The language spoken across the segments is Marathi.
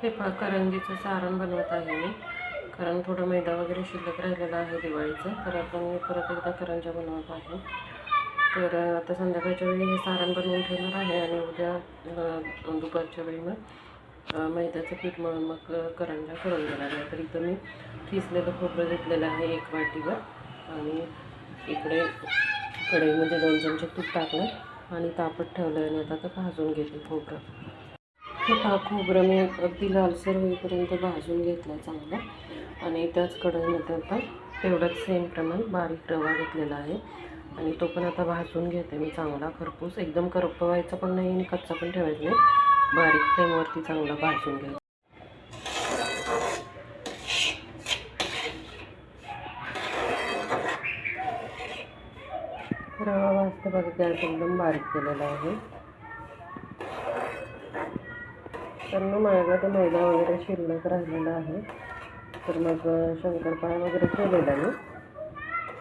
हे करंजीचं सारण बनवत आहे मी, कारण थोडं मैदा वगैरे शिल्लक राहिलेला आहे दिवाळीचं, तर आता मी परत एकदा करंज्या बनवत आहे. तर आता संध्याकाळच्या वेळी हे सारण बनवून ठेवणार आहे आणि उद्या दुपारच्या वेळी मग मैद्याचं पीठ मळून मग करंज्या करून देणार आहे. तर इथं मी किसलेलं खोबरं घेतलेलं आहे 1 वाटीवर आणि इकडे कढईमध्ये 2 चमचे तूप टाकलं आणि तापत ठेवलं आणि आता तर भाजून घेते खोबरं. हे खोबरं मी अगदी लालसर होईपर्यंत भाजून घेतलं आहे चांगलं आणि त्याच कढईमध्ये आता तेवढंच सेम प्रमाण बारीक रवा घेतलेला आहे आणि तो पण आता भाजून घेते मी चांगला खरपूस. एकदम करपवायचा पण नाही आणि कच्चा पण ठेवायचा नाही, बारीक फ्लेमवरती चांगला भाजून घ्यायचा. रवा भाजते बघा, गॅस एकदम बारीक केलेला आहे. तर मग माझ्या ते मैदा वगैरे शिल्लक राहिलेला आहे, तर मग शंकरपाळ्या वगैरे केलेला मी.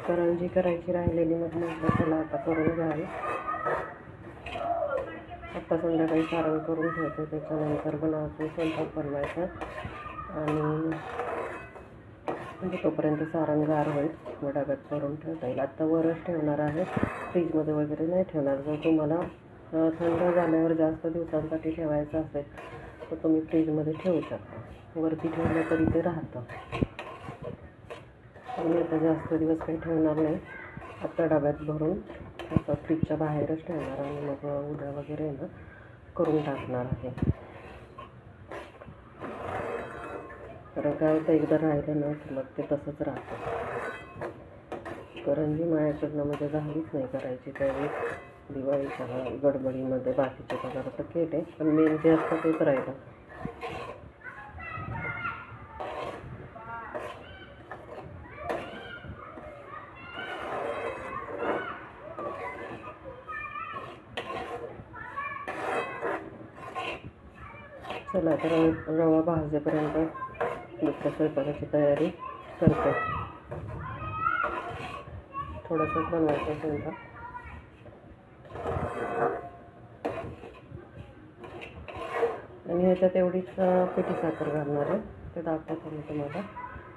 करंजी करायची राहिलेली, मग म्हटलं चला आता करून घ्यावी. आत्ता संध्याकाळी सारण करून ठेवते, त्याच्यानंतर पण अजून स्वयंपाक बनवायचा आणि म्हणजे तोपर्यंत सारण गार होईल, व डब्यात करून ठेवता येईल. आत्ता वरच ठेवणार आहे, फ्रीजमध्ये वगैरे नाही ठेवणार. जर तुम्हाला थंड झाल्यावर जास्त दिवसांसाठी ठेवायचं असेल तर तुम्ही फ्रीजमध्ये ठेवू शकता, वरती ठेवलं तरी ते राहतं. मी आता जास्त दिवस काही ठेवणार नाही, आत्ता डब्यात भरून असं फ्रीजच्या बाहेरच ठेवणार आणि मग उद्या वगैरे ना करून टाकणार आहे. तर काय तर एकदा राहिलं ना की मग ते तसंच राहतं. करंजी माझ्याकडनं म्हणजे झालीच नाही करायची, त्यावेळी दिवाळीच्या गडबडीमध्ये बाकीचे पदार्थ केले, पण मेन जे असतं तेच राहिलं. चला तर रवा भाजेपर्यंत दुसऱ्या स्वयंपाकाची तयारी करते. थोडंसंच बनवायचं स्वयंपाक. आणि ह्याच्यात एवढीच पिठी साखर घालणार आहे, ते दाखवतो मी तुम्हाला.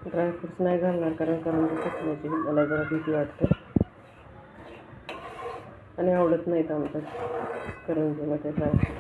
ड्रायफ्रूट्स नाही घालणार, कारण करंजी फुटण्याची मला जरा भीती वाटते आणि आवडत नाहीत आमच्यात करंजीमध्ये ड्रायफ्रूट्स.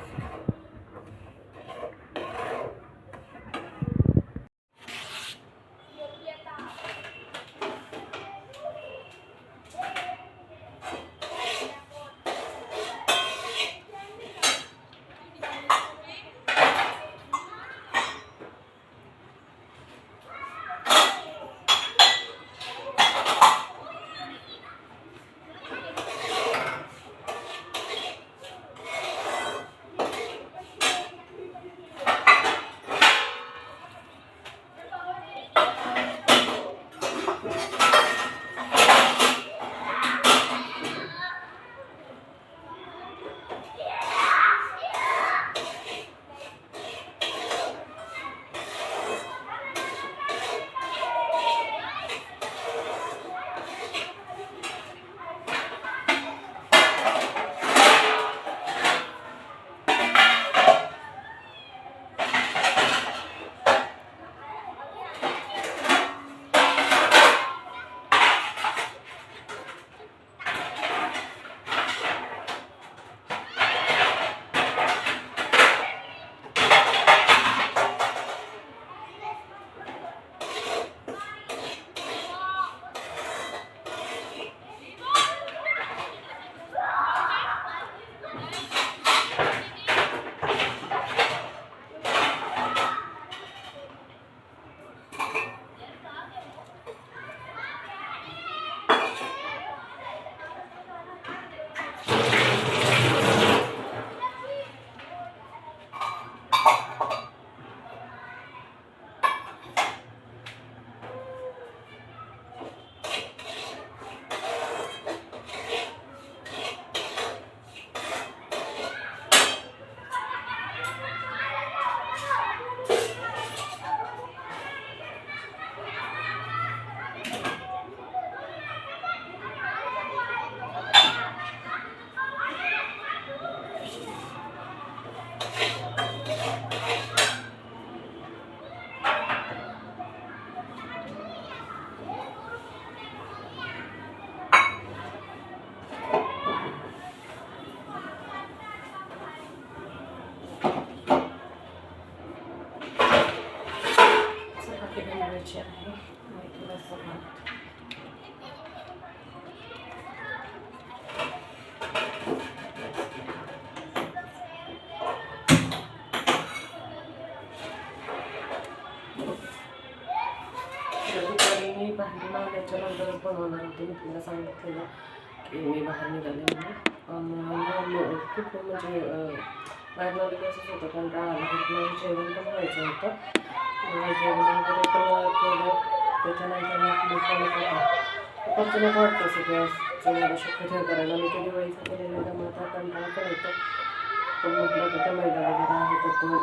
करायची आहे आणि थोडंसं भात. दुपारी मी बाहेर आल्याच्यानंतरच बनवणार होते. मी तुला सांगितलेलं की मी बाहेर निघाले म्हणून. खूप म्हणजे बाहेर आले असंच होतं, कारण आलं जेवण पण व्हायचं होतं. जेवण वगैरे पण केलं. त्याच्यानंतर नको वाटतं सगळं मला शक्य करायला. मी ते दिवाळीचं केलेलं त्यामुळे आता कंटाळा पण येतो. पण म्हटलं की त्या मैदा वगैरे आहे तर तो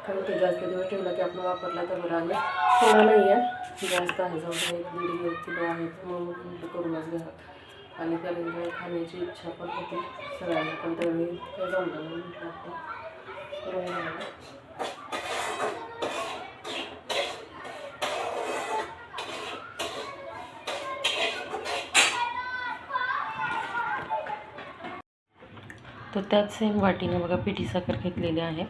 कारण ते जास्त दिवस ठेवला की आपण वापरला तर बरं. आणि थोडा नाही आहे, जास्त आहे, जवळ 1-1.5 किलो आहे. मग म्हटलं करूनच घ्या. आणि त्यानंतर खाण्याची इच्छा पण होती सगळ्यांना, पण त्यावेळी ते जमलं म्हणून म्हटलं आपण करून घ्यावं. तर त्याच सेम वाटीने बघा पिठी साखर घेतलेली आहे.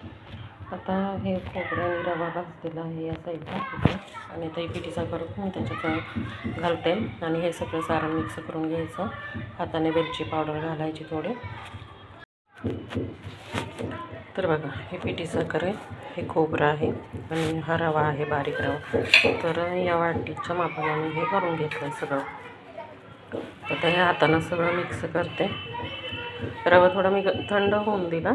आता हे खोबरं आणि रवा भाजलेला आहे या साईडला आणि आता ही पिठी साखर मी त्याच्यात घालते आणि हे सगळं सारण मिक्स करून घ्यायचं. हाताने वेलची पावडर घालायची थोडी. तर बघा हे पिठी साखर आहे, हे खोबरं आहे आणि हा रवा आहे, बारीक रवा. तर या वाटीच्या मापाने मी हे करून घेतलं आहे सगळं. आता हे हातानं सगळं मिक्स करते. रवा थोडा मी थंड होऊन दिला,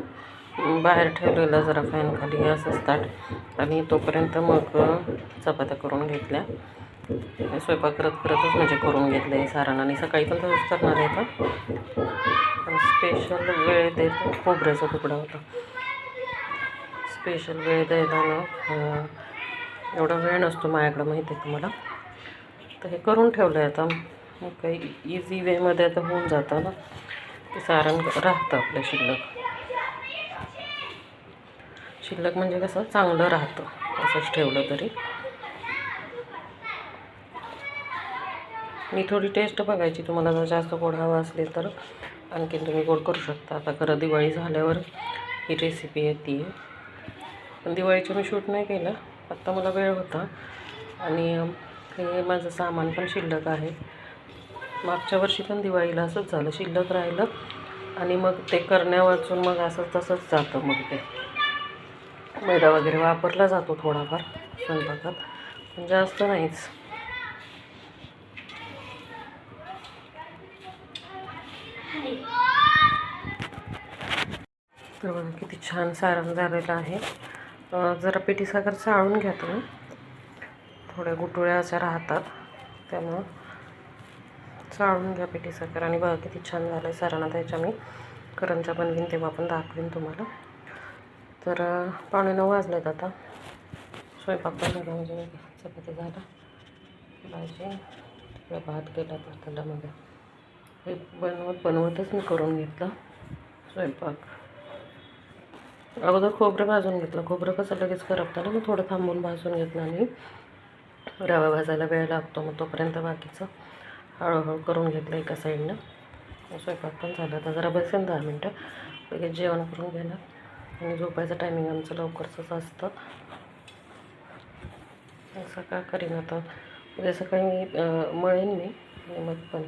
बाहेर ठेवलेलं जरा फॅन खाली असंच ताट. आणि तोपर्यंत मग चपात्या करून घेतल्या. स्वयंपाक करतच म्हणजे करून घेतलं आहे सारण. आणि सकाळी पण तसंच करणार आहे का, पण स्पेशल वेळ देत खोबऱ्याचा तुकडा होता. स्पेशल वेळ द्यायला ना एवढा वेळ नसतो माझ्याकडं, माहिती आहे तुम्हाला. तर हे करून ठेवलं आहे आता. मग काही इझी वेमध्ये आता होऊन जातं ना, ते सारण राहतं आपल्या शिल्लक म्हणजे कसं चांगलं राहतं असंच ठेवलं तरी. मी थोडी टेस्ट बघायची, तुम्हाला जर जास्त गोड हवं असले तर आणखीन तुम्ही गोड करू शकता. आता खरं दिवाळी झाल्यावर ही रेसिपी येते, पण दिवाळीचं मी शूट नाही केलं. आत्ता मला वेळ होता आणि हे माझं सामान पण शिल्लक आहे. मागच्या वर्षी पण दिवाळीला असंच झालं, शिल्लक राहिलं आणि मग ते करण्या वाचून मग तसंच जातं. मग ते मैदा वगैरे वापरला जातो थोडाफार स्वयंपाकात, पण जास्त नाहीच. तर बघा किती छान सारण झालेलं आहे. जरा पिठी साखर चाळून घ्या तुम्ही, थोड्या गुटुळ्या अशा राहतात त्यामुळं चाळून घ्या पिठी साखर. आणि बघा किती छान झालं आहे सारण. त्याच्या मी करंजा बनवीन तेव्हा पण दाखवीन तुम्हाला. तर 8:45 वाजलेत आता. स्वयंपाक पण झाला, म्हणजे चपाती झाला, भाजी, भात केला पातेला मध्ये. हे बनवतच मी करून घेतलं स्वयंपाक. अगोदर खोबरं भाजून घेतलं. खोबरं कसं लगेच करपतं ना, मग थोडं थांबून भाजून घेतलं. आणि रवा भाजायला वेळ लागतो, मग तोपर्यंत बाकीचं हळूहळू करून घेतलं एका साईडनं. स्वयंपाक पण झाला. आता जरा बसेन 10 मिनटं, लगेच जेवण करून घेणार. आणि झोपायचं टायमिंग आमचं लवकरच असतं. असं का करीन आता, उद्या सकाळी मी मळेन मी आणि मग पण